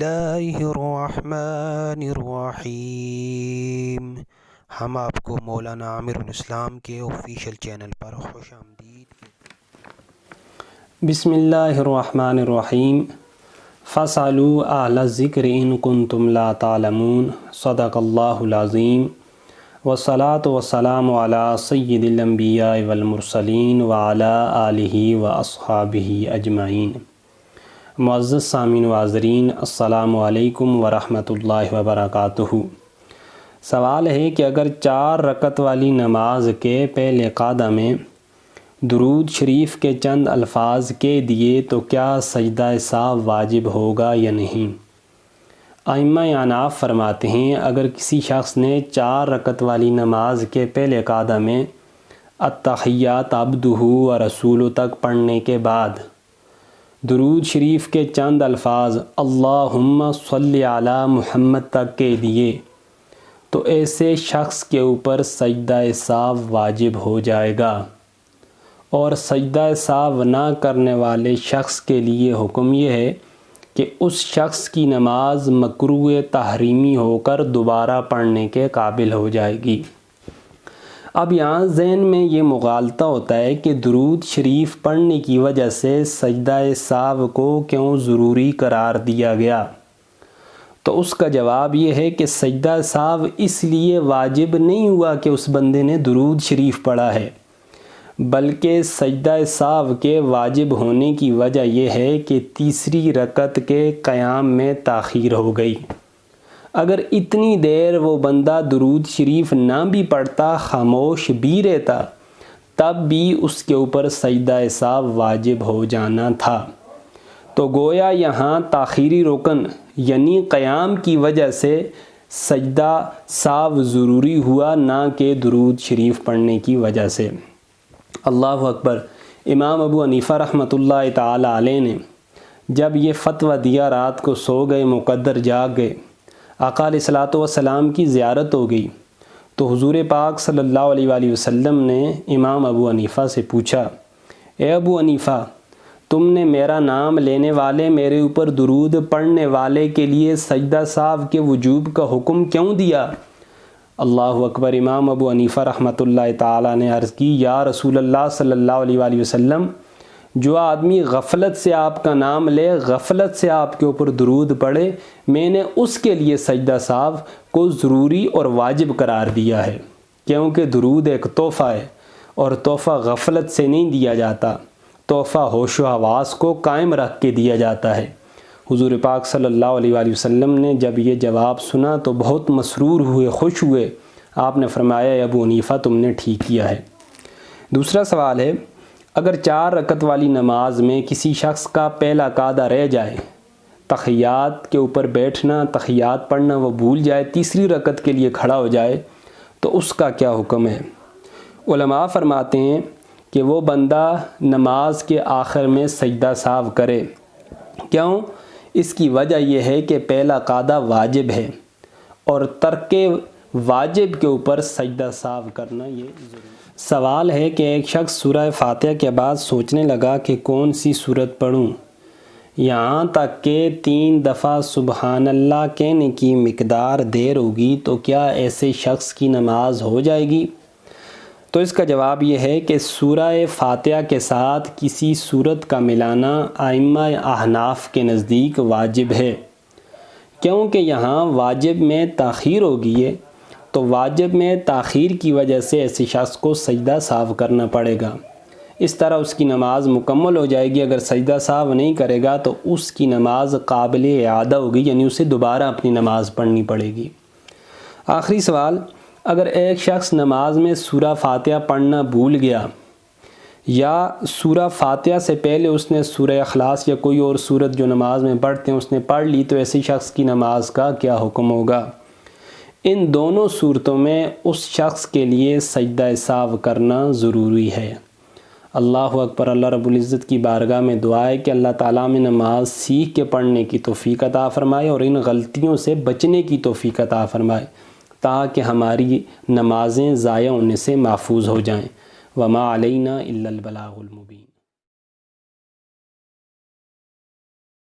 اللہ الرحمن الرحیم۔ ہم آپ کو مولانا عامر الاسلام کے آفیشیل چینل پر خوش آمدید۔ بسم اللہ الرحمن الرحیم۔ فاسألوا اہل الذکر ان کنتم لا تعلمون۔ صدق اللہ العظیم۔ والصلاة والسلام علی سید الانبیاء والمرسلین وعلی آلہ واصحابہ اجمعین۔ معزز سامعین و حاضرین، السلام علیکم ورحمۃ اللہ وبرکاتہ۔ سوال ہے کہ اگر 4 رکعت والی نماز کے پہلے قعدہ میں درود شریف کے چند الفاظ کہہ دیے تو کیا سجدہ سہو واجب ہوگا یا نہیں؟ ائمہ احناف فرماتے ہیں اگر کسی شخص نے 4 رکعت والی نماز کے پہلے قعدہ میں التحیات عبدہ و رسولہ تک پڑھنے کے بعد درود شریف کے چند الفاظ اللہم صلی علی محمد تک کہہ دیے تو ایسے شخص کے اوپر سجدہ سہو واجب ہو جائے گا، اور سجدہ سہو نہ کرنے والے شخص کے لیے حکم یہ ہے کہ اس شخص کی نماز مکروہ تحریمی ہو کر دوبارہ پڑھنے کے قابل ہو جائے گی۔ اب یہاں ذہن میں یہ مغالطہ ہوتا ہے کہ درود شریف پڑھنے کی وجہ سے سجدہ سہو کو کیوں ضروری قرار دیا گیا؟ تو اس کا جواب یہ ہے کہ سجدہ سہو اس لیے واجب نہیں ہوا کہ اس بندے نے درود شریف پڑھا ہے، بلکہ سجدہ سہو کے واجب ہونے کی وجہ یہ ہے کہ تیسری رکعت کے قیام میں تاخیر ہو گئی۔ اگر اتنی دیر وہ بندہ درود شریف نہ بھی پڑھتا، خاموش بھی رہتا، تب بھی اس کے اوپر سجدہ سہو واجب ہو جانا تھا۔ تو گویا یہاں تاخیری رکن یعنی قیام کی وجہ سے سجدہ سہو ضروری ہوا، نہ کہ درود شریف پڑھنے کی وجہ سے۔ اللہ اکبر۔ امام ابو حنیفہ رحمۃ اللہ تعالی علیہ نے جب یہ فتویٰ دیا، رات کو سو گئے، مقدر جاگ گئے، آقا علیہ الصلوۃ والسلام کی زیارت ہو گئی، تو حضور پاک صلی اللہ علیہ وآلہ وسلم نے امام ابو حنیفہ سے پوچھا، اے ابو حنیفہ، تم نے میرا نام لینے والے، میرے اوپر درود پڑھنے والے کے لیے سجدہ سہو کے وجوب کا حکم کیوں دیا؟ اللہ اکبر۔ امام ابو حنیفہ رحمۃ اللہ تعالی نے عرض کی، یا رسول اللہ صلی اللہ علیہ وآلہ وسلم، جو آدمی غفلت سے آپ کا نام لے، غفلت سے آپ کے اوپر درود پڑھے، میں نے اس کے لیے سجدہ سہو کو ضروری اور واجب قرار دیا ہے، کیونکہ درود ایک تحفہ ہے، اور تحفہ غفلت سے نہیں دیا جاتا، تحفہ ہوش و حواس کو قائم رکھ کے دیا جاتا ہے۔ حضور پاک صلی اللہ علیہ وآلہ وسلم نے جب یہ جواب سنا تو بہت مسرور ہوئے، خوش ہوئے۔ آپ نے فرمایا، اے ابو حنیفہ، تم نے ٹھیک کیا ہے۔ دوسرا سوال ہے، اگر 4 رکعت والی نماز میں کسی شخص کا پہلا قعدہ رہ جائے، تحیات کے اوپر بیٹھنا، تحیات پڑھنا وہ بھول جائے، تیسری رکعت کے لیے کھڑا ہو جائے، تو اس کا کیا حکم ہے؟ علماء فرماتے ہیں کہ وہ بندہ نماز کے آخر میں سجدہ سہو کرے۔ کیوں؟ اس کی وجہ یہ ہے کہ پہلا قعدہ واجب ہے، اور ترک واجب کے اوپر سجدہ سہو کرنا یہ ضروری ہے۔ سوال ہے کہ ایک شخص سورہ فاتحہ کے بعد سوچنے لگا کہ کون سی سورت پڑھوں، یہاں تک کہ 3 دفعہ سبحان اللہ کہنے کی مقدار دیر ہوگی، تو کیا ایسے شخص کی نماز ہو جائے گی؟ تو اس کا جواب یہ ہے کہ سورہ فاتحہ کے ساتھ کسی سورت کا ملانا ائمہ احناف کے نزدیک واجب ہے، کیونکہ یہاں واجب میں تاخیر ہوگی ہے، تو واجب میں تاخیر کی وجہ سے ایسے شخص کو سجدہ سہو کرنا پڑے گا۔ اس طرح اس کی نماز مکمل ہو جائے گی۔ اگر سجدہ سہو نہیں کرے گا تو اس کی نماز قابل اعادہ ہوگی، یعنی اسے دوبارہ اپنی نماز پڑھنی پڑے گی۔ آخری سوال، اگر ایک شخص نماز میں سورہ فاتحہ پڑھنا بھول گیا، یا سورہ فاتحہ سے پہلے اس نے سورہ اخلاص یا کوئی اور سورت جو نماز میں پڑھتے ہیں اس نے پڑھ لی، تو ایسے شخص کی نماز کا کیا حکم ہوگا؟ ان دونوں صورتوں میں اس شخص کے لیے سجدہ سہو کرنا ضروری ہے۔ اللہ اکبر۔ اللہ رب العزت کی بارگاہ میں دعا ہے کہ اللہ تعالیٰ میں نماز سیکھ کے پڑھنے کی توفیق عطا فرمائے، اور ان غلطیوں سے بچنے کی توفیق عطا فرمائے، تاکہ ہماری نمازیں ضائع ہونے سے محفوظ ہو جائیں۔ وما علینا الا البلاغ المبین۔